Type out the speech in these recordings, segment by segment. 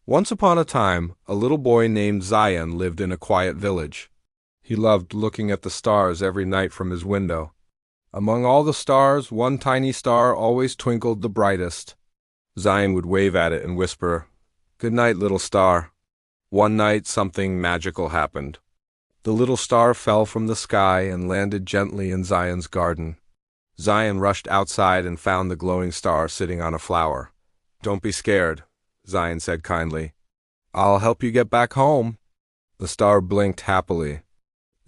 Once upon a time, a little boy named Zion lived in a quiet village. He loved looking at the stars every night from his window. Among all the stars, one tiny star always twinkled the brightest. Zion would wave at it and whisper, "Good night, little star." One night, something magical happened. The little star fell from the sky and landed gently in Zion's garden. Zion rushed outside and found the glowing star sitting on a flower. "Don't be scared," Zion said kindly. "I'll help you get back home." The star blinked happily.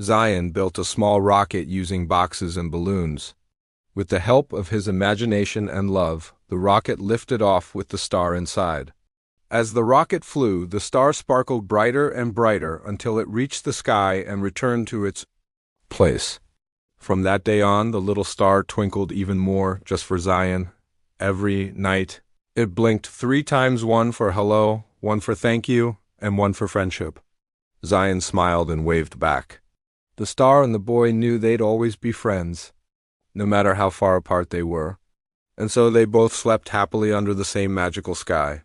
Zion built a small rocket using boxes and balloons. With the help of his imagination and love, the rocket lifted off with the star inside. As the rocket flew, the star sparkled brighter and brighter until it reached the sky and returned to its place. From that day on, the little star twinkled even more just for Zion. Every night, it blinked 3 times, one for hello, one for thank you, and one for friendship. Zion smiled and waved back. The star and the boy knew they'd always be friends, no matter how far apart they were, and so they both slept happily under the same magical sky.